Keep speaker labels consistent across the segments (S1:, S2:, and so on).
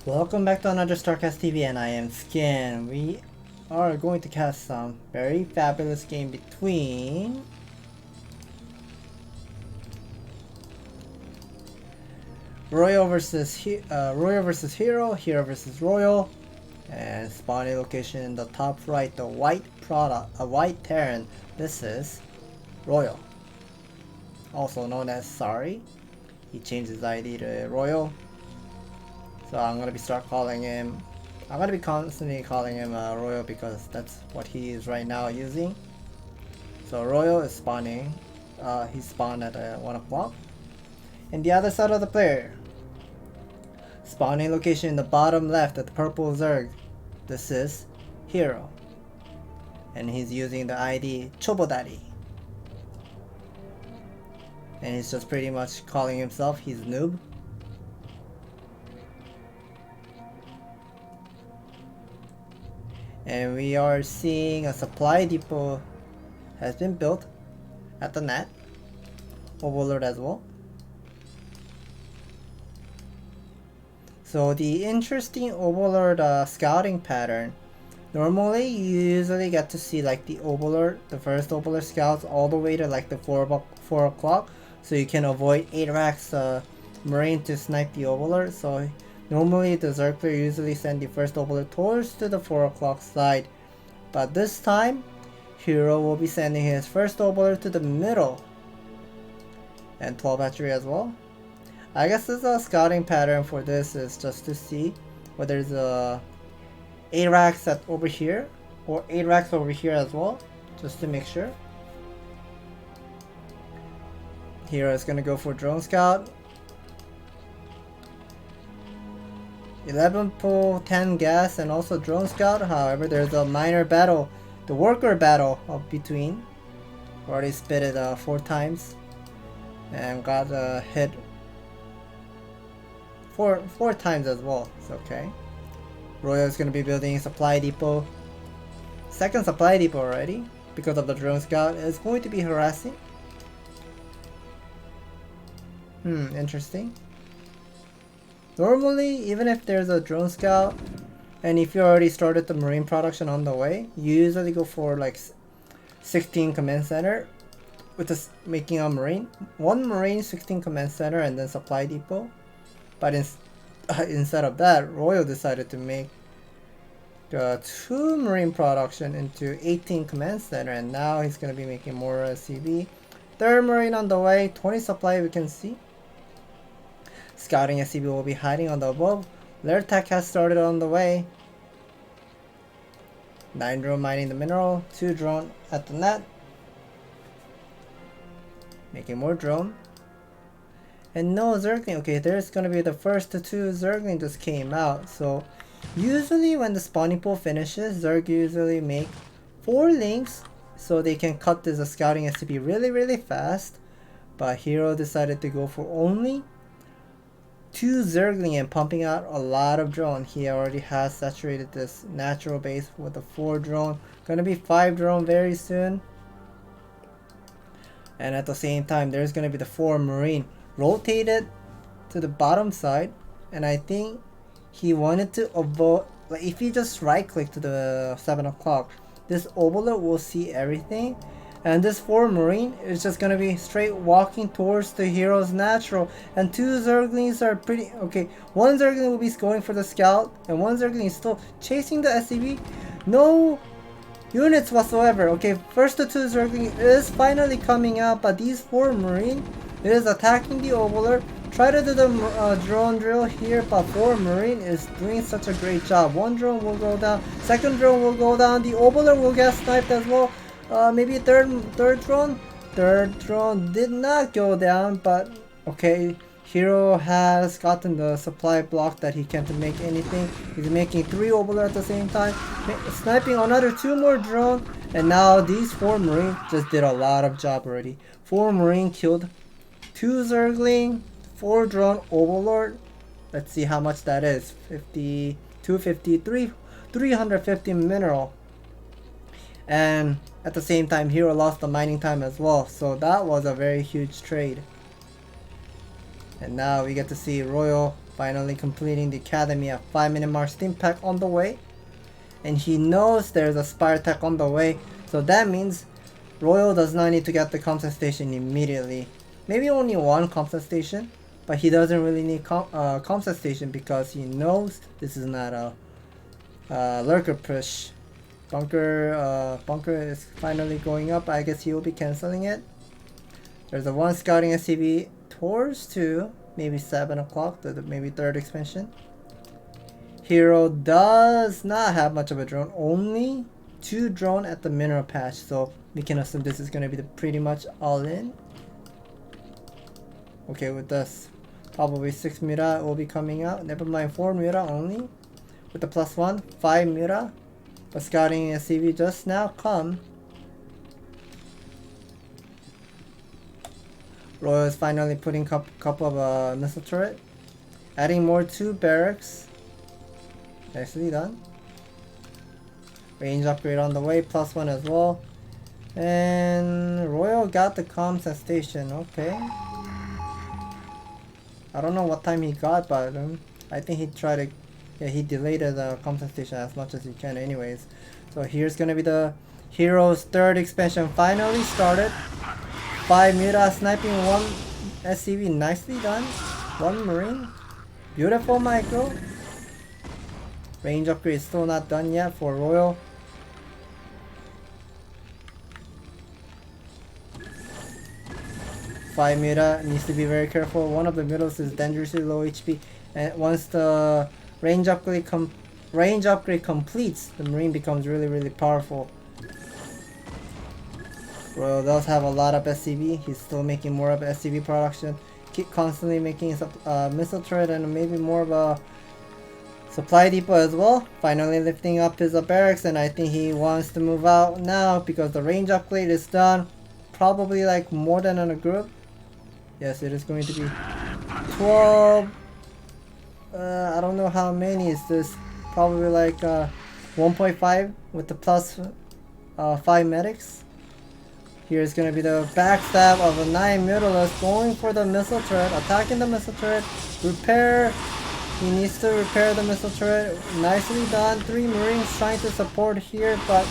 S1: Welcome back to another StarCastTV, and I am Skin. We are going to cast some very fabulous game between Royal versus Hero, Hero versus Royal, and spawning location in the top right, the white Terran. This is Royal, also known as Sorry. He changed his ID to Royal. So I'm gonna be constantly calling him Royal because that's what he is right now using. So Royal is spawning. He spawned at 1 o'clock. And the other side of the player, spawning location in the bottom left at the purple Zerg. This is Hero, and he's using the ID Chobodaddy. And he's just pretty much calling himself he's noob. And we are seeing a supply depot has been built at the net. Overlord as well. So the interesting Overlord scouting pattern. Normally you usually get to see like the Overlord, the first Overlord scouts all the way to like the 4 o'clock. So you can avoid 8 racks Marine to snipe the Overlord. So normally the Zerg player usually send the first Overlord towards to the 4 o'clock side. But this time, Hero will be sending his first Overlord to the middle. And 12 hatchery as well. I guess there's a scouting pattern for this is just to see whether there's a 8 racks over here or 8 racks over here as well. Just to make sure. Hero is gonna go for drone scout. 11 pull, 10 gas, and also drone scout. However, there's a minor battle, the worker battle of between. Already spit it 4 times and got hit 4 times as well. It's okay. Royal is gonna be building a supply depot. Second supply depot already because of the drone scout. It's going to be harassing. Interesting. Normally, even if there's a drone scout, and if you already started the marine production on the way, you usually go for like 16 command center, with this making a marine, 1 marine, 16 command center, and then supply depot. But instead of that, Royal decided to make 2 marine production into 18 command center, and now he's gonna be making more SCV. 3rd marine on the way, 20 supply we can see. Scouting SCV will be hiding on the above. Lair tech has started on the way. 9 drone mining the mineral. 2 drone at the net. Making more drone. And no Zergling. Okay, there's gonna be the first 2 Zergling just came out. So usually when the spawning pool finishes, Zerg usually make 4 links so they can cut this scouting SCV really fast. But Hero decided to go for only 2 Zergling and pumping out a lot of drone. He already has saturated this natural base with a 4 drone. Gonna be 5 drone very soon. And at the same time, there's gonna be the 4 marine rotated to the bottom side. And I think he wanted to avoid, like if you just right click to the 7 o'clock, this Overlord will see everything. And this 4 marine is just gonna be straight walking towards the Hero's natural. And 2 Zerglings are pretty okay. 1 Zergling will be going for the scout, and 1 Zergling is still chasing the SCV. No units whatsoever. Okay, first the 2 Zergling is finally coming out, but these 4 marine is attacking the Overlord. Try to do the drone drill here, but 4 marine is doing such a great job. 1 drone will go down, 2nd drone will go down, the Overlord will get sniped as well. Maybe third drone. 3rd drone did not go down, but okay. Hero has gotten the supply block that he can't make anything. He's making 3 Overlord at the same time, sniping another 2 more drone, and now these 4 marine just did a lot of job already. 4 marine killed 2 Zergling, 4 drone Overlord. Let's see how much that is. 50, 253, 350 mineral. And at the same time, Hero lost the mining time as well. So that was a very huge trade. And now we get to see Royal finally completing the academy at 5-minute mark. Steam pack on the way. And he knows there's a Spire tech on the way. So that means Royal does not need to get the comsat station immediately. Maybe only one comsat station. But he doesn't really need comsat station because he knows this is not a lurker push. Bunker is finally going up. I guess he will be cancelling it. There's a one scouting SCV towards 2, maybe 7 o'clock, maybe 3rd expansion. Hero does not have much of a drone, only 2 drone at the mineral patch, so we can assume this is going to be the pretty much all in. Okay, with this, probably 6 Mira will be coming out. Never mind, 4 Mira only. With the +1, 5 Mira. But scouting SCV just now come. Royal is finally putting couple of missile turret. Adding more 2 barracks. Nicely done. Range upgrade on the way, +1 as well. And Royal got the comms at station, okay. I don't know what time he got, but I think he tried to, yeah, he delayed the comms station as much as he can anyways. So here's gonna be the Hero's 3rd expansion finally started. 5 Mira sniping 1 SCV, nicely done. 1 Marine. Beautiful micro. Range upgrade is still not done yet for Royal. Five Mira needs to be very careful. One of the middles is dangerously low HP, and once the range upgrade completes, the Marine becomes really powerful. Royal does have a lot of SCV. He's still making more of SCV production. Keep constantly making missile turret and maybe more of a supply depot as well. Finally lifting up his barracks, and I think he wants to move out now because the range upgrade is done. Probably like more than in a group. Yes, it is going to be 12. I don't know how many is this. Probably like 1.5 with the +5 medics. Here's going to be the backstab of a 9 Nicolas going for the missile turret, attacking the missile turret, repair. He needs to repair the missile turret. Nicely done. 3 Marines trying to support here, but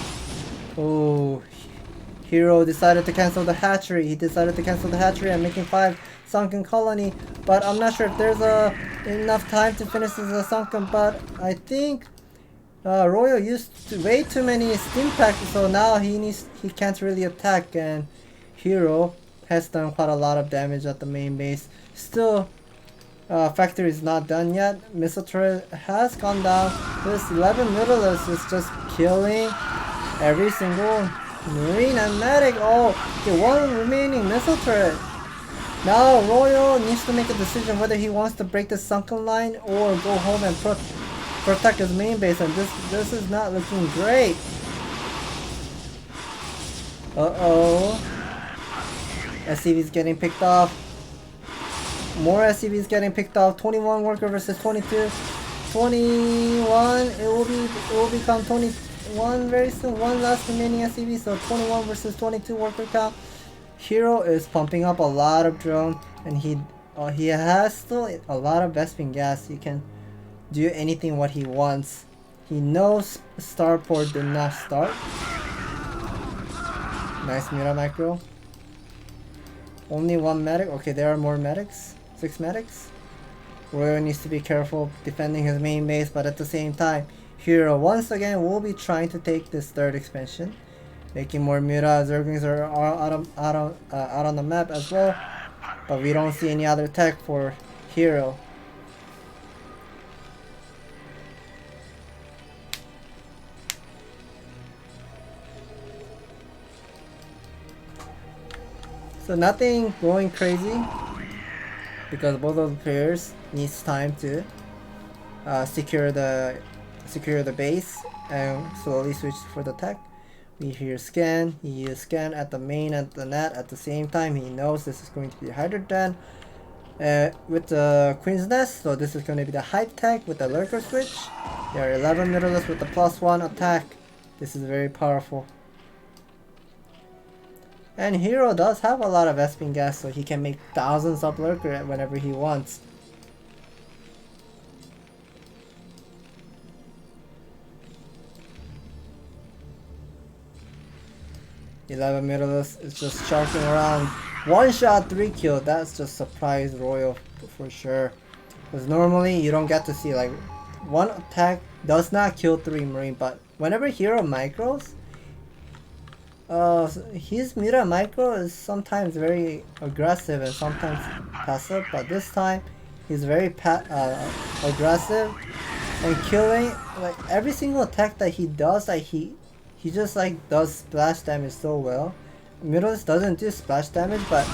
S1: oh, Hero decided to cancel the hatchery. He decided to cancel the hatchery and making 5 sunken colony, but I'm not sure if there's enough time to finish the sunken, but I think Royal used way too many steam packs, so now he can't really attack, and Hero has done quite a lot of damage at the main base. Still, factory is not done yet. Missile turret has gone down. This 11 Nicolas is just killing every single Marine and medic. Oh, okay, 1 remaining missile turret. Now Royal needs to make a decision whether he wants to break the sunken line or go home and protect his main base, and this is not looking great. Uh-oh. SCV's getting picked off. More SCV's getting picked off. 21 worker versus 22. 21. It will become 21 very soon. 1 last remaining SCV, so 21 versus 22 worker count. Hero is pumping up a lot of drone, and he has still a lot of Vespin gas. He can do anything what he wants. He knows Starport did not start. Nice Mira micro. Only 1 medic. Okay, there are more medics. 6 medics. Royal needs to be careful defending his main base, but at the same time, Hero once again will be trying to take this 3rd expansion. Making more Mira. Zerglings are out on the map as well, but we don't see any other tech for Hero. So nothing going crazy because both of the players needs time to secure the base and slowly switch for the tech. We hear scan. He is scan at the main and the net at the same time. He knows this is going to be Hydrogen with the Queen's Nest, so this is going to be the hype tech with the lurker switch. There are 11 Nicolas with the +1 attack. This is very powerful. And Hero does have a lot of Vespin gas, so he can make thousands of lurker whenever he wants. 11 Middles is just sharking around. One shot, 3 kill. That's just surprise royal for sure. Because normally you don't get to see like one attack does not kill 3 Marine, but whenever hero micros, his Mira micro is sometimes very aggressive and sometimes passive, but this time he's very aggressive and killing like every single attack that he does. Like he just like does splash damage so well. Middles doesn't do splash damage, but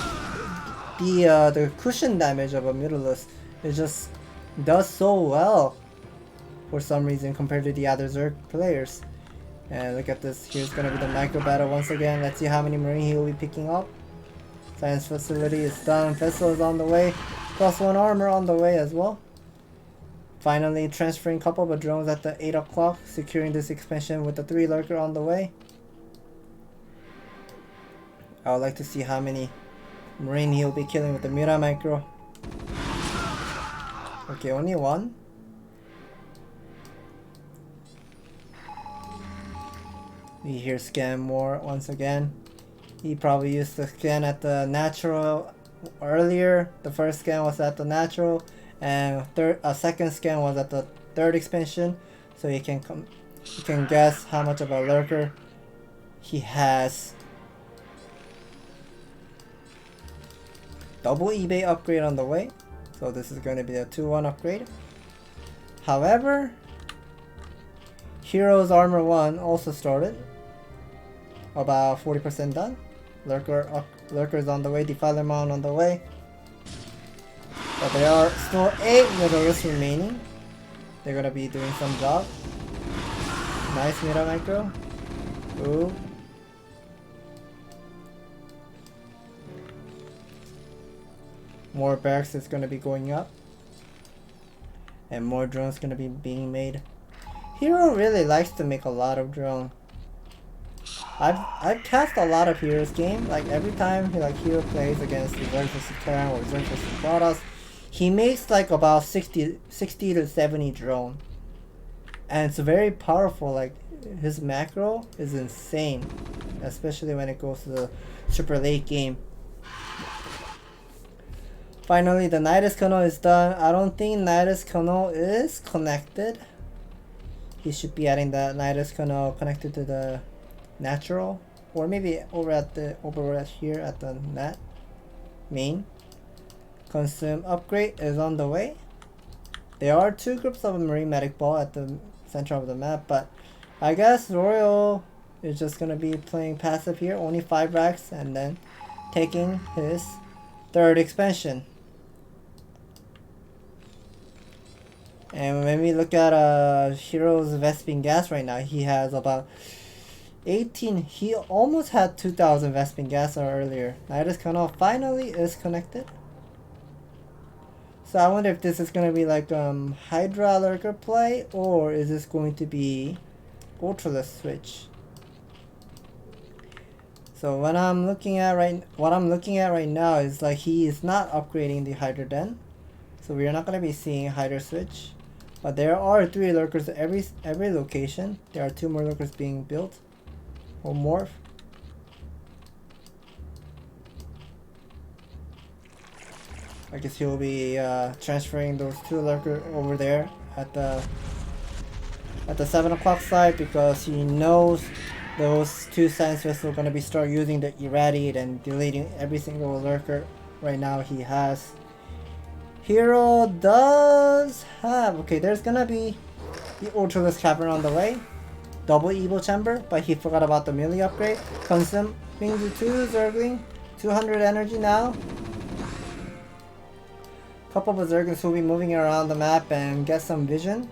S1: the cushion damage of a Middles it just does so well for some reason compared to the other Zerg players. And look at this, here's gonna be the micro battle once again. Let's see how many Marine he will be picking up. Science facility is done, Vessel is on the way, +1 armor on the way as well. Finally transferring a couple of drones at the 8 o'clock, securing this expansion with the 3 lurker on the way. I would like to see how many Marine he will be killing with the Mira micro. Okay, only 1. We hear scan more once again. He probably used the scan at the natural earlier. The first scan was at the natural, and second scan was at the 3rd expansion. So you can guess how much of a lurker he has. Double eBay upgrade on the way. So this is going to be a 2-1 upgrade. However, Heroes Armor 1 also started. About 40% done. Lurkers on the way, Defiler Mount on the way. But there are still 8 Middles remaining. They're gonna be doing some job. Nice Mira micro. Ooh. More barracks is gonna be going up. And more drones gonna be being made. Hero really likes to make a lot of drone. I've cast a lot of Heroes game. Like every time Hero plays against the Zerg vs Terran or Zerg vs Protoss, he makes like about 60 to 70 drone. And it's very powerful. Like his macro is insane. Especially when it goes to the super late game. Finally, the Nidus Canal is done. I don't think Nidus Canal is connected. He should be adding the Nidus Canal connected to the natural, or maybe over here at the net main. Consume upgrade is on the way. There are 2 groups of Marine Medic Ball at the center of the map, but I guess Royal is just gonna be playing passive here, only 5 racks, and then taking his 3rd expansion. And when we look at Heroes Vespene gas right now, he has about 18. He almost had 2,000 Vespene gas earlier. Nidus Canal finally is connected. So I wonder if this is gonna be like Hydra lurker play, or is this going to be Ultraless switch? So what I'm looking at right now is like he is not upgrading the Hydra Den. So we are not gonna be seeing Hydra switch. But there are 3 lurkers at every location. There are 2 more lurkers being built or morph. I guess he'll be transferring those 2 lurkers over there at the 7 o'clock side, because he knows those 2 science vessels are gonna be start using the irradiate and deleting every single lurker right now he has. Hero does have, okay, there's gonna be the Ultraless Cavern on the way. Double Evil Chamber, but he forgot about the melee upgrade. Consuming the 2 Zergling, 200 energy now. Couple of Zerglings will be moving around the map and get some vision.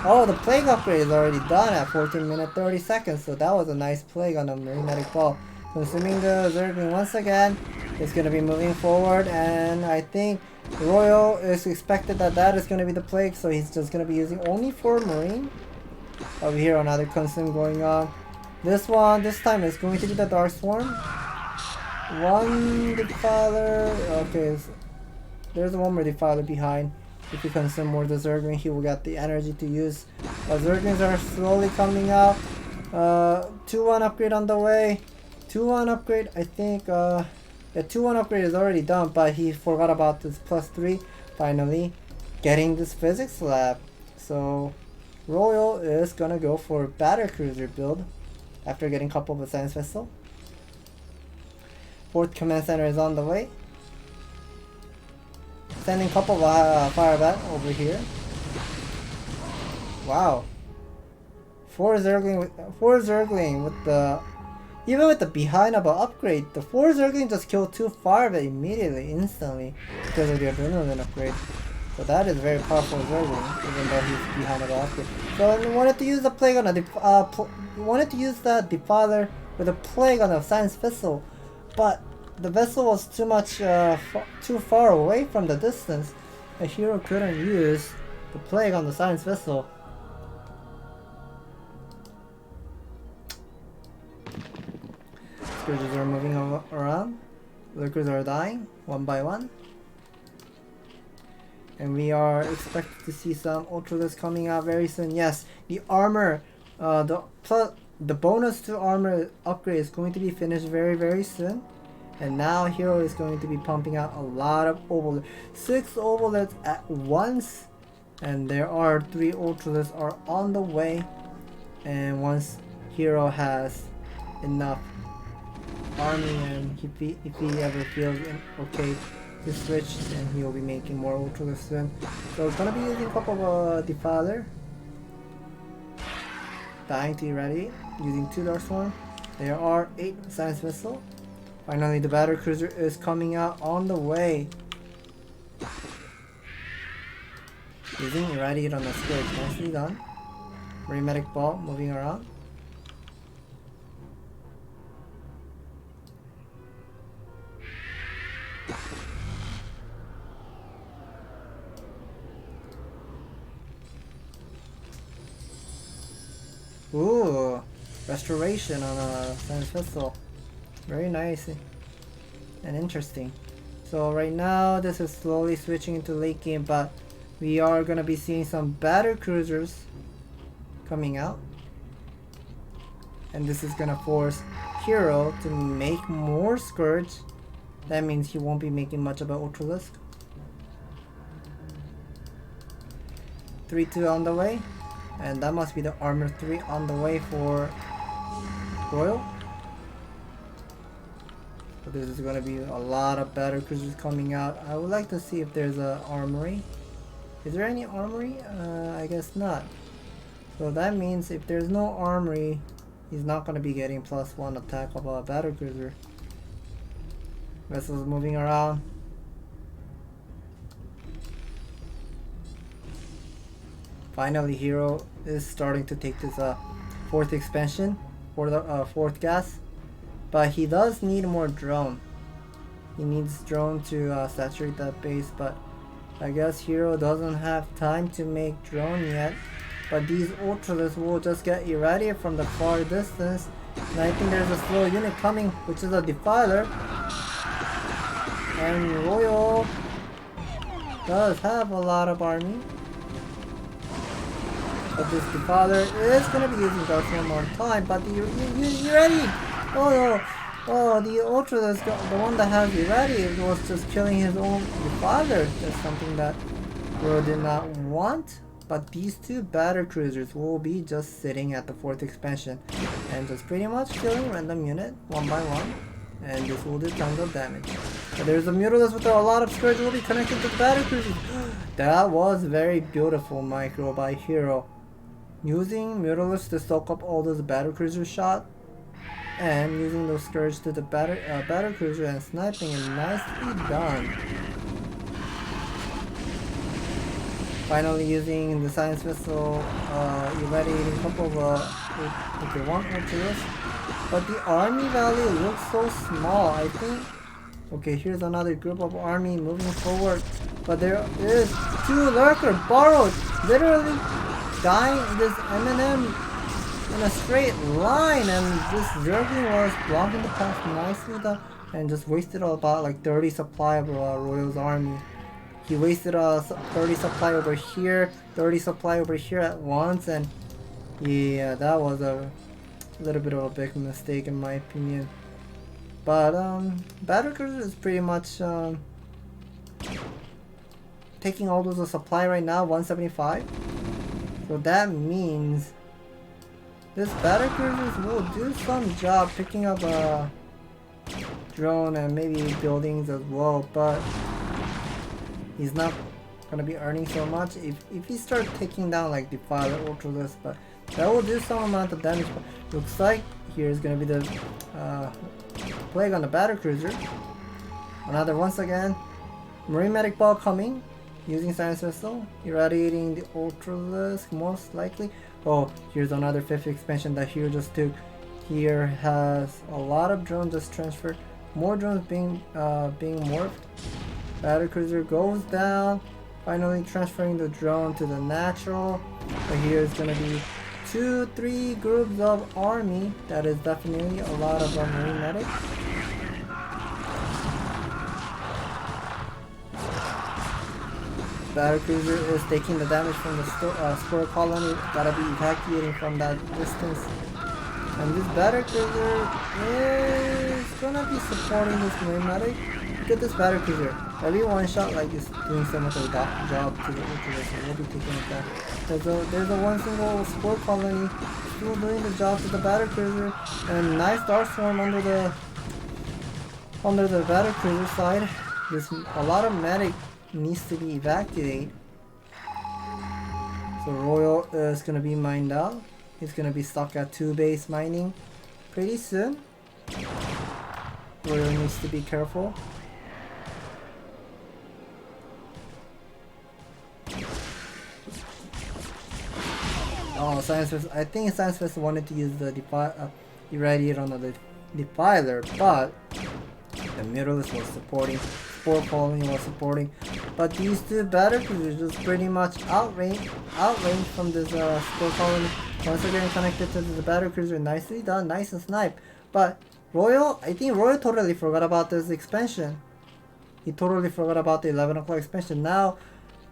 S1: Oh, the Plague upgrade is already done at 14 minutes 30 seconds, so that was a nice Plague on the Marine Medic Ball. Consuming the Zergling once again. It's going to be moving forward, and I think Royal is expected that is going to be the Plague, so he's just going to be using only 4 Marine. Over here, another Consume going on. This time is going to be the Dark Swarm. 1 Defiler. Okay, so there's 1 more Defiler behind. If you consume more of the Zergling, he will get the energy to use. Zerglings are slowly coming out. 2-1 upgrade on the way. 2-1 upgrade, I think, the 2-1 upgrade is already done, but he forgot about this +3. Finally, getting this physics lab. So, Royal is gonna go for Battlecruiser build after getting a couple of science vessel. 4th command center is on the way. Sending a couple of fire bat over here. Wow. 4 Zergling with the... Even with the behind of an upgrade, the 4 Zergling just killed 2 fire bat immediately, instantly, because of the adrenaline upgrade. So that is very powerful Zergling, even though he's behind an upgrade. So we wanted to use the plague on a wanted to use the defiler with a plague on a science vessel, but the vessel was too far away from the distance. A hero couldn't use the plague on the science vessel. Scourges are moving around. Lurkers are dying one by one. And we are expected to see some Ultralisk coming out very soon. Yes, the armor, the bonus to armor upgrade is going to be finished very soon. And now Hero is going to be pumping out a lot of Ovolets. 6 Ovolets at once. And there are 3 Ultralisks are on the way. And once Hero has enough army, and if he ever feels okay to switch, then he'll be making more Ultralisks soon. So we're gonna be using a couple of Defiler. Dying to be ready. Using 2 Darkstorm. There are 8 Science Vessel. Finally, the Battlecruiser is coming out on the way. Using Irradiate on the Scourge. Nicely done. Rheumatic Ball moving around. Ooh, restoration on a science vessel. Very nice and interesting. So right now this is slowly switching into late game, but we are gonna be seeing some battle cruisers coming out, and this is gonna force Hero to make more Scourge. That means he won't be making much of an Ultralisk. 3-2 on the way. And that must be the armor 3 on the way for Royal. So this is going to be a lot of battle cruisers coming out. I would like to see if there's a armory. Is there any armory? I guess not. So that means if there's no armory, he's not going to be getting +1 attack of a battle cruiser. Vessels moving around. Finally, Hero is starting to take this 4th expansion for the 4th gas, but he does need more drone. He needs drone to saturate that base, but I guess Hero doesn't have time to make drone yet. But these Ultralisks will just get irradiated from the far distance, and I think there's a slow unit coming, which is a Defiler. And Royal does have a lot of army. But this Defiler is going to be using Dark one more time, but you ready? Oh no! Oh, the Ultralisk, the one that has Irradiated, was just killing his own Defiler. That's something that Royal did not want. But these 2 battle cruisers will be just sitting at the 4th expansion and just pretty much killing random unit one by one. And this will do tons of damage. But there's a Mutalisk with a lot of Scourge will be connected to the battle cruisers. That was very beautiful micro by Hero. Using Mutalisk to soak up all those battle cruiser shot, and using those Scourge to the battle cruiser and sniping is nicely done. Finally using the science vessel, irradiating a couple of one Ultralisk, but the army value looks so small. I think. Okay, here's another group of army moving forward, but there is 2 lurker borrowed, literally dying this M&M in a straight line, and this Zergling was blocking the path nicely done, and just wasted about like 30 supply of Royal's army. He wasted 30 supply over here, 30 supply over here at once, and yeah, that was a a little bit of a big mistake in my opinion. But Battle Cruiser is pretty much taking all those supply right now, 175. So that means this Battle Cruiser will do some job picking up a drone and maybe buildings as well, but he's not gonna be earning so much if he starts taking down like Defiler, Ultralisk, but that will do some amount of damage. But looks like here's gonna be the plague on the Battle Cruiser. Another once again Marine Medic Ball coming, using Science Vessel, irradiating the Ultralisk most likely. Oh, here's another 5th expansion that Hero just took. Here has a lot of drones just transferred, more drones being morphed. Battle Cruiser goes down, finally transferring the drone to the natural. But here's gonna be 2-3 groups of army. That is definitely a lot of Marine Medic. Battle Cruiser is taking the damage from the Spore Colony, gotta be evacuating from that distance. And this Battle Cruiser is gonna be supporting this Marine Medic. Look at this Battle Cruiser. Every one shot like is doing so much of a job to the Ultralisk. We'll be taking it back. There's a one single Spore Colony still doing the job to the Battle Cruiser, and nice Dark Swarm under the Battle Cruiser side. There's a lot of medic needs to be evacuated. So Royal is gonna be mined out. He's gonna be stuck at 2 base mining pretty soon. Royal needs to be careful. Oh, Science Fest. I think Science Fest wanted to use the irradiate on the Defiler, but the Mirrorless was supporting, Spore Colony was supporting, but these two Battle Cruisers just pretty much outranged from this Spore Colony. Once again connected to the Battle Cruiser, nicely done, nice and snipe. But Royal, I think Royal totally forgot about this expansion. He totally forgot about the 11 o'clock expansion. Now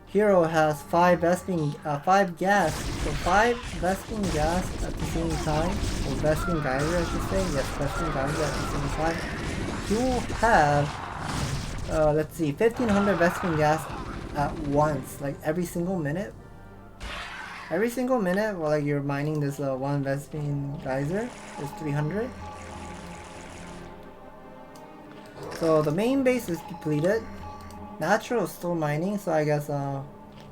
S1: Hero has 5 gas, so 5 Vesping gas at the same time, or Vesping Geyser I should say, yes, Vesping Geyser at the same time. He will have, let's see, 1500 Vesping gas at once, like every single minute. Every single minute while like you're mining this one Vesping Geyser is 300. So the main base is depleted. Natural is still mining, so I guess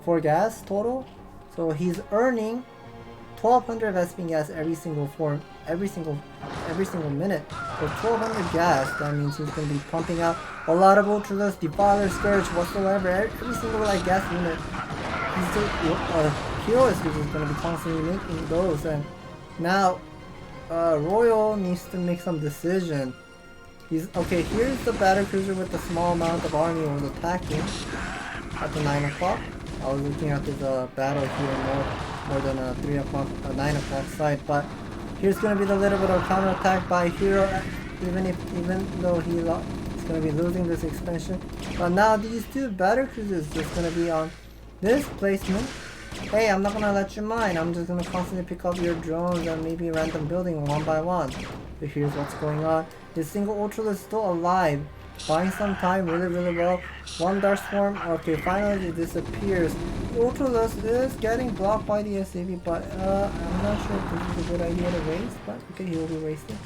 S1: 4 gas total. So he's earning 1200 Vesping gas every single minute. For 1200 gas, that means he's gonna be pumping out a lot of Ultralisk, Defiler, Scourge, whatsoever. Every single like gas unit. He's still Hero is just gonna be constantly making those. And now Royal needs to make some decision. Okay, here's the Battle Cruiser with the small amount of army was attacking at the 9 o'clock. I was looking at this battle here more than 3 o'clock, 9 o'clock side, but here's gonna be the little bit of counterattack by Hero, even though he's gonna be losing this expansion. But now these two Battle Cruisers just gonna be on this placement. Hey, I'm not gonna let you mine. I'm just gonna constantly pick up your drones and maybe random building one by one. But here's what's going on. This single Ultralisk is still alive. Buying some time really well. One Dark Swarm. Okay, finally it disappears. Ultralisk is getting blocked by the SCV, but I'm not sure if this is a good idea to waste, but okay, he will be wasted.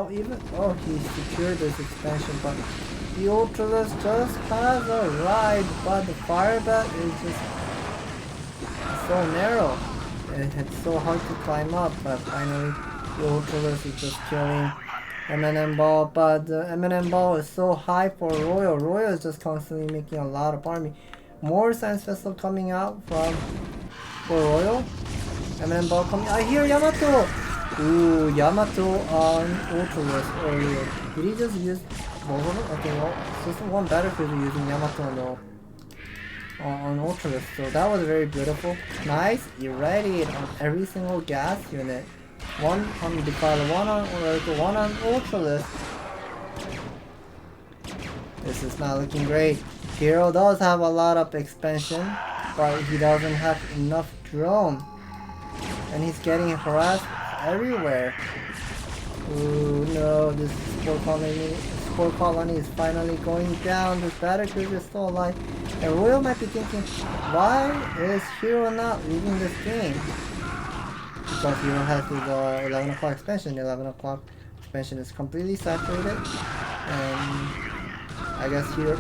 S1: He secured this expansion, but the Ultralisk just has arrived, but the fire bat is just so narrow. It's so hard to climb up, but finally the Ultralisk is just killing M&M Ball, but the M&M Ball is so high for Royal. Royal is just constantly making a lot of army. More Science Vessel coming out for Royal. M&M Ball coming. I hear Yamato! Ooh, Yamato on Ultralisk earlier. Did he just use both of them? Okay, well, it's just one Battle Cruiser using Yamato on Ultralisk, so that was very beautiful. Nice, irradiate on every single gas unit. One on Defiler, one on Oracle, one on Ultralisk. This is not looking great. Hero does have a lot of expansion, but he doesn't have enough drone. And he's getting harassed everywhere. Oh no, this spore colony is finally going down. This battlecruiser is still alive. And Royal might be thinking, why is Hero not leaving this game? Because Hero has his 11 o'clock expansion. The 11 o'clock expansion is completely saturated. And I guess Hero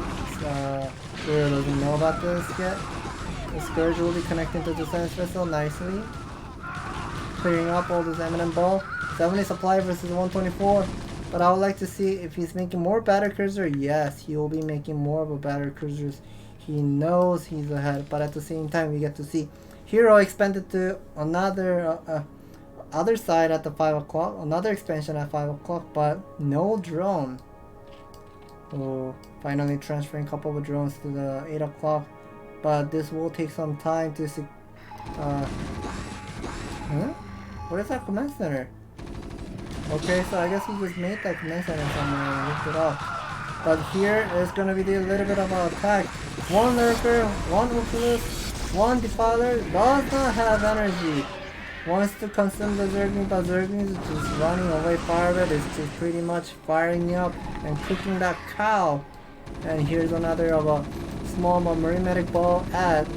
S1: doesn't know about this yet. The Scourge will be connecting to the Defense Vessel nicely. Clearing up all this Eminent Ball. 70 supply versus 124. But I would like to see if he's making more battlecruiser. Yes, he will be making more of a battlecruisers. He knows he's ahead, but at the same time we get to see Hero expanded to another other side at the 5 o'clock, another expansion at 5 o'clock, but no drone. Oh, finally transferring a couple of drones to the 8 o'clock, but this will take some time to see. What is that command center? Okay, so I guess he just made that command center somewhere and looked it up. But here is going to be a little bit of an attack. One lurker, one Eclipse, one defiler does not have energy. Wants to consume the Zergling, but Zergling is just running away. Firebird is just pretty much firing me up and cooking that cow. And here's another of a small Marine Medic ball at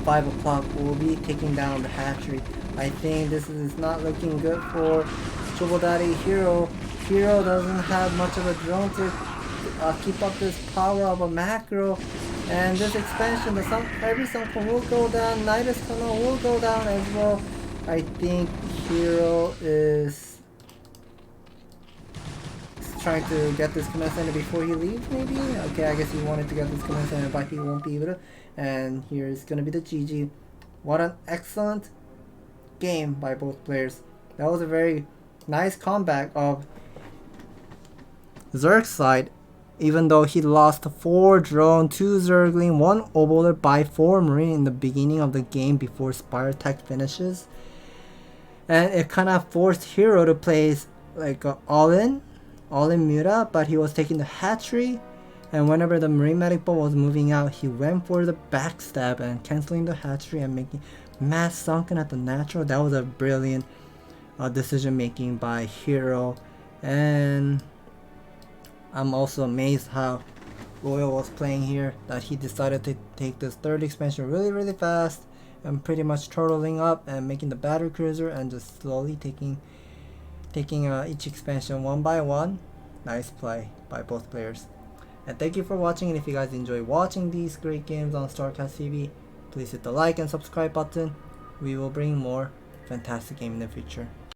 S1: 5 o'clock. We'll be taking down the hatchery. I think this is not looking good for Trouble Daddy Hero. Hero doesn't have much of a drone to keep up this power of a macro. And this expansion, the every Sunken will go down, Nidus Tunnel will go down as well. I think Hero is trying to get this command center before he leaves, maybe? Okay, I guess he wanted to get this command center, but he won't be able to. And here's gonna be the GG. What an excellent game by both players. That was a very nice comeback of Zerg's side, even though he lost 4 drone, 2 Zergling, 1 Oboler by 4 Marine in the beginning of the game before Spire Tech finishes. And it kind of forced Hero to play like all-in Muta, but he was taking the hatchery, and whenever the Marine Medic Ball was moving out, he went for the backstab and cancelling the hatchery and making mass sunken at the natural. That was a brilliant decision making by Hero. And I'm also amazed how Royal was playing here, that he decided to take this third expansion really fast and pretty much turtling up and making the battle cruiser and just slowly taking each expansion one by one. Nice play by both players. And thank you for watching, and if you guys enjoy watching these great games on StarCastTV, please hit the like and subscribe button. We will bring more fantastic game in the future.